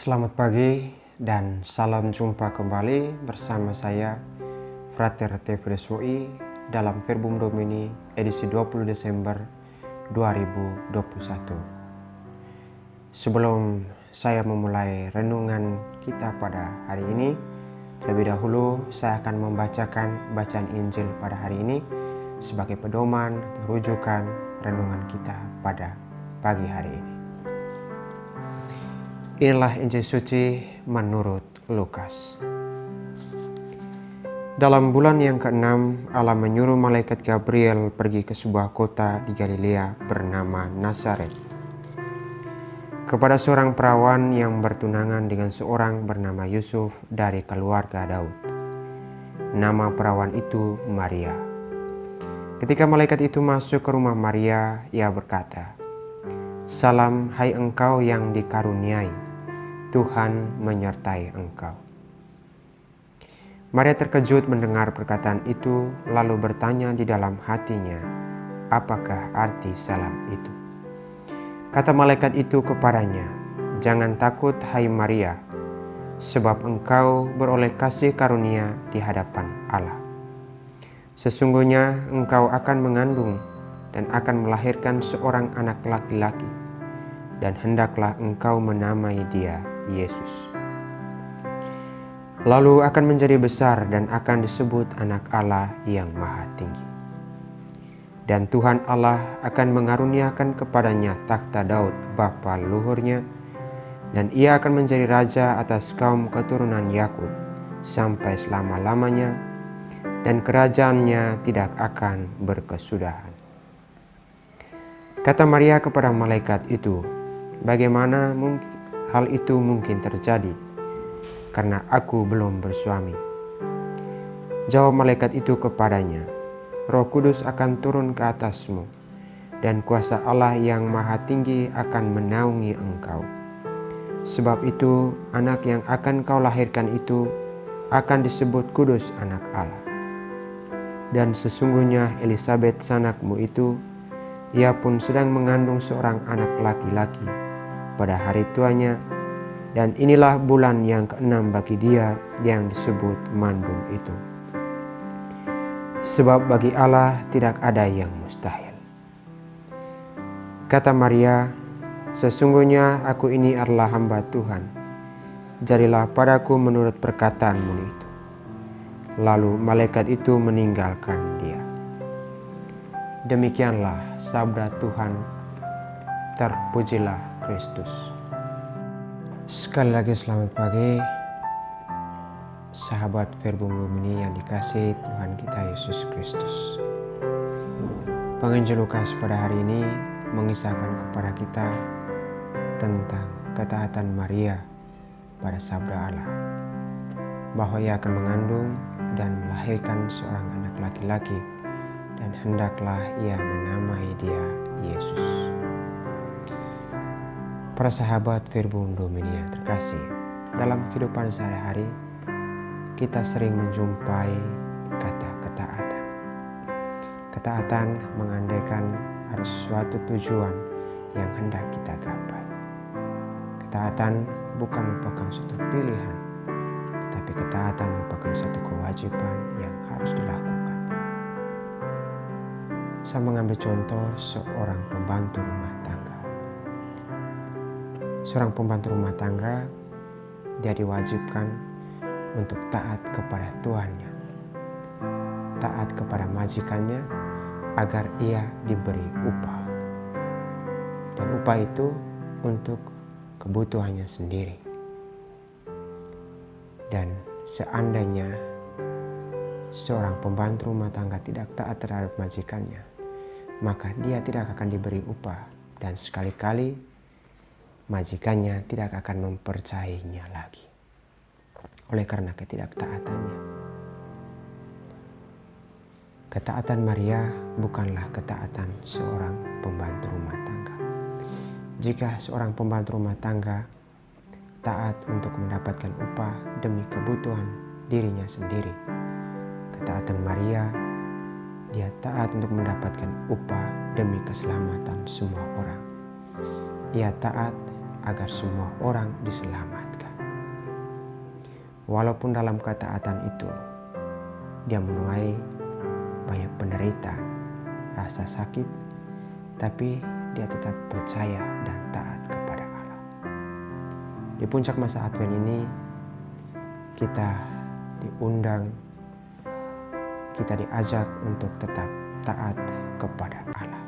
Selamat pagi dan salam jumpa kembali bersama saya Frater Tevres UI dalam Verbum Domini edisi 20 Desember 2021. Sebelum saya memulai renungan kita pada hari ini, terlebih dahulu saya akan membacakan bacaan Injil pada hari ini sebagai pedoman atau rujukan renungan kita pada pagi hari ini. Inilah Injil suci menurut Lukas. Dalam bulan yang ke-6, Allah menyuruh malaikat Gabriel pergi ke sebuah kota di Galilea bernama Nazaret, kepada seorang perawan yang bertunangan dengan seorang bernama Yusuf dari keluarga Daud. Nama perawan itu Maria. Ketika malaikat itu masuk ke rumah Maria, ia berkata, "Salam, hai engkau yang dikaruniai, Tuhan menyertai engkau." Maria terkejut mendengar perkataan itu, lalu bertanya di dalam hatinya, apakah arti salam itu? Kata malaikat itu kepadanya, "Jangan takut, hai Maria, sebab engkau beroleh kasih karunia di hadapan Allah. Sesungguhnya engkau akan mengandung dan akan melahirkan seorang anak laki-laki, dan hendaklah engkau menamai dia Yesus. Lalu akan menjadi besar dan akan disebut anak Allah yang Maha Tinggi. Dan Tuhan Allah akan mengaruniakan kepadanya takhta Daud bapa leluhurnya, dan ia akan menjadi raja atas kaum keturunan Yakub sampai selama-lamanya, dan kerajaannya tidak akan berkesudahan." Kata Maria kepada malaikat itu, "Bagaimana hal itu mungkin terjadi, karena aku belum bersuami?" Jawab malaikat itu kepadanya, "Roh Kudus akan turun ke atasmu, dan kuasa Allah yang Maha Tinggi akan menaungi engkau. Sebab itu anak yang akan kau lahirkan itu akan disebut kudus anak Allah. Dan sesungguhnya Elisabet sanakmu itu, ia pun sedang mengandung seorang anak laki-laki pada hari tuanya, dan inilah bulan yang ke-6 bagi dia yang disebut mandul itu. Sebab bagi Allah tidak ada yang mustahil." Kata Maria, "Sesungguhnya aku ini adalah hamba Tuhan. Jadilah padaku menurut perkataanmu itu." Lalu malaikat itu meninggalkan dia. Demikianlah sabda Tuhan. Terpujilah Kristus. Sekali lagi selamat pagi, sahabat Verbum Domini yang dikasihi Tuhan kita Yesus Kristus. Penginjil Lukas pada hari ini mengisahkan kepada kita tentang ketaatan Maria pada sabda Allah, bahwa ia akan mengandung dan melahirkan seorang anak laki-laki, dan hendaklah ia menamai dia Yesus. Para sahabat Verbum Domini yang terkasih, dalam kehidupan sehari-hari kita sering menjumpai kata ketaatan. Ketaatan mengandaikan ada sesuatu tujuan yang hendak kita gapai. Ketaatan bukan merupakan suatu pilihan, tetapi ketaatan merupakan suatu kewajiban yang harus dilakukan. Saya mengambil contoh seorang pembantu rumah tangga. Seorang pembantu rumah tangga, dia diwajibkan untuk taat kepada tuannya, taat kepada majikannya, agar ia diberi upah. Dan upah itu untuk kebutuhannya sendiri. Dan seandainya seorang pembantu rumah tangga tidak taat terhadap majikannya, maka dia tidak akan diberi upah, dan sekali-kali majikannya tidak akan mempercayainya lagi oleh karena ketidaktaatannya. Ketaatan Maria bukanlah ketaatan seorang pembantu rumah tangga. Jika seorang pembantu rumah tangga taat untuk mendapatkan upah demi kebutuhan dirinya sendiri, ketaatan Maria, dia taat untuk mendapatkan upah demi keselamatan semua orang. Ia taat agar semua orang diselamatkan. Walaupun dalam ketaatan itu dia menuai banyak penderitaan, rasa sakit, tapi dia tetap percaya dan taat kepada Allah. Di puncak masa Advent ini kita diundang, kita diajak untuk tetap taat kepada Allah.